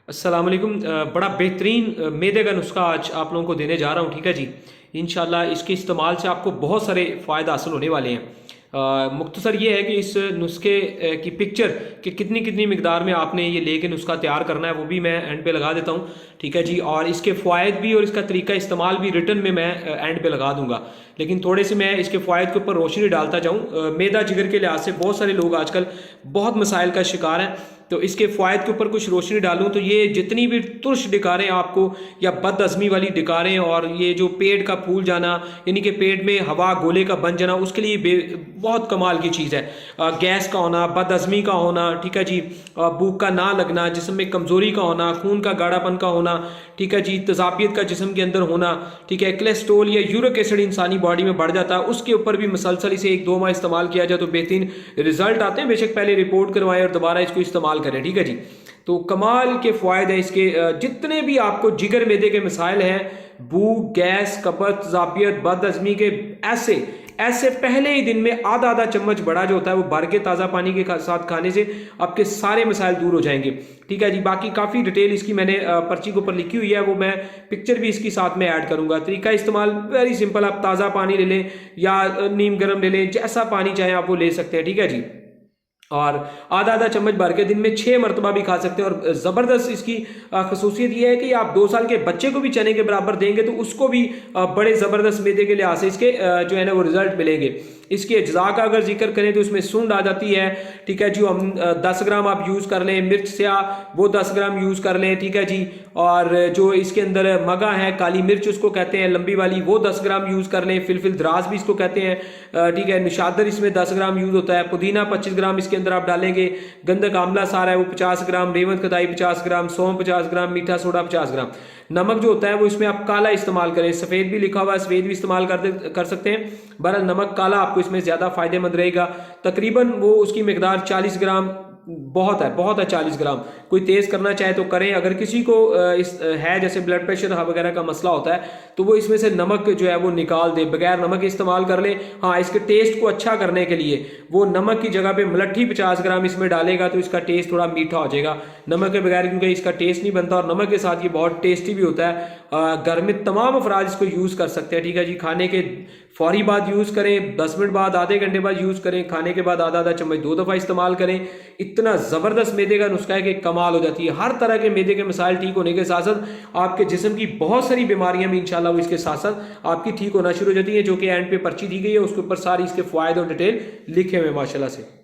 अस्सलाम वालेकुम। बड़ा बेहतरीन मैदे का नुस्खा आज आप लोगों को देने जा रहा हूँ, ठीक है जी। इंशाल्लाह इसके इस्तेमाल से आपको बहुत सारे फ़ायदा हासिल होने वाले हैं। मुख्तसर ये है कि इस नुस्खे की पिक्चर कि कितनी कितनी मिकदार में आपने ये लेके नुस्खा तैयार करना है वो भी मैं एंड पे लगा देता हूँ, ठीक है जी। और इसके फ़ायद भी और इसका तरीका इस्तेमाल भी रिटर्न में मैं एंड पे लगा दूंगा, लेकिन थोड़े से मैं इसके फ़ायद के ऊपर रोशनी डालता जाऊँ। मैदा जिगर के लिहाज से बहुत सारे लोग आजकल बहुत मसाइल का शिकार हैं, तो इसके फ़ायद के ऊपर कुछ रोशनी डालूं तो ये जितनी भी तुर्श डिकारें आपको या बदअज़मी वाली डिकारें और ये जो पेट का फूल जाना यानी कि पेट में हवा गोले का बन जाना, उसके लिए बहुत कमाल की चीज़ है। गैस का होना, बदअज़मी का होना, ठीक है जी, भूख का ना लगना, जिस्म में कमज़ोरी का होना, खून का गाढ़ापन का होना, ठीक है जी, तजाबियत का जिस्म के अंदर होना, ठीक है, कोलेस्ट्रोल या यूरिक एसिड इंसानी बॉडी में बढ़ जाता है, उसके ऊपर भी मसलसल इसे 1-2 माह इस्तेमाल किया जाए तो बेहतरीन रिजल्ट आते हैं। बेशक पहले रिपोर्ट करवाएं और दोबारा इसको इस्तेमाल करें, ठीक है जी। तो कमाल के फ़ायद है इसके। जितने भी आपको जिगर मैदे के मसाइल हैं, भूख, गैस, कब्ज़, तजाबियत, बदअज़मी के, ऐसे पहले ही दिन में आधा आधा चम्मच बड़ा जो होता है वो भर के ताज़ा पानी के साथ खाने से आपके सारे मसाइल दूर हो जाएंगे, ठीक है जी। बाकी काफ़ी डिटेल इसकी मैंने पर्ची के ऊपर लिखी हुई है, वो मैं पिक्चर भी इसकी साथ में ऐड करूंगा। तरीका इस्तेमाल वेरी सिंपल, आप ताज़ा पानी ले लें या नीम गर्म ले लें, जैसा पानी चाहें आप वो ले सकते हैं, ठीक है जी। और आधा आधा चम्मच भर के दिन में 6 मरतबा भी खा सकते हैं। और ज़बरदस्त इसकी खसूसियत यह है कि आप 2 साल के बच्चे को भी चने के बराबर देंगे तो उसको भी बड़े ज़बरदस्त मैदे के लिहाज से इसके जो है ना वो रिजल्ट मिलेंगे। इसके अज्जा का अगर जिक्र करें तो इसमें सूंड आ जाती है, ठीक है जी। हम 10 ग्राम आप यूज़ कर लें, मिर्च स्याह वो 10 ग्राम यूज़ कर लें, ठीक है जी। और जो इसके अंदर मगा है, काली मिर्च उसको कहते हैं लंबी वाली, वो 10 ग्राम यूज़ कर लें। फिलफिल द्रास भी इसको कहते हैं, ठीक है। निशादर इसमें 10 ग्राम यूज़ होता है। पुदीना 25 ग्राम इसके अंदर आप डालेंगे। गंधक आंवला सारा है वो 50 ग्राम, रेवंत कताई 50 ग्राम, सौंफ 50 ग्राम, मीठा सोडा 50 ग्राम। नमक जो होता है वो इसमें आप काला इस्तेमाल करें, सफ़ेद भी लिखा हुआ है, सफ़ेद भी इस्तेमाल कर सकते हैं। बहरहाल नमक काला आपको इसमें ज़्यादा फ़ायदेमंद रहेगा। तकरीबन वो उसकी मिकदार 40 ग्राम बहुत है 40 ग्राम। कोई तेज़ करना चाहे तो करें। अगर किसी को है जैसे ब्लड प्रेशर वगैरह का मसला होता है तो वो इसमें से नमक जो है वो निकाल दे, बगैर नमक इस्तेमाल कर ले। हाँ, इसके टेस्ट को अच्छा करने के लिए वो नमक की जगह पे मलट्ठी 50 ग्राम इसमें डालेगा तो इसका टेस्ट थोड़ा मीठा हो जाएगा। नमक के बगैर क्योंकि इसका टेस्ट नहीं बनता, और नमक के साथ ये बहुत टेस्टी भी होता है। घर में तमाम अफराद इसको यूज़ कर सकते हैं, ठीक है जी। खाने के फौरी बाद यूज़ करें, 10 मिनट बाद, आधे घंटे बाद यूज़ करें। खाने के बाद आधा आधा चम्मच 2 दफ़ा इस्तेमाल करें। इतना ज़बरदस्त मैदे का नुस्खा है कि कमाल हो जाती है। हर तरह के मैदे के मसाइल ठीक होने के साथ साथ आपके जिस्म की बहुत सारी बीमारियां भी इंशाल्लाह वो इसके साथ साथ आपकी ठीक होना शुरू हो जाती है, जो कि एंड पे पर्ची दी गई है उसके ऊपर सारी इसके फ़ायदे और डिटेल लिखे हुए माशाल्लाह से।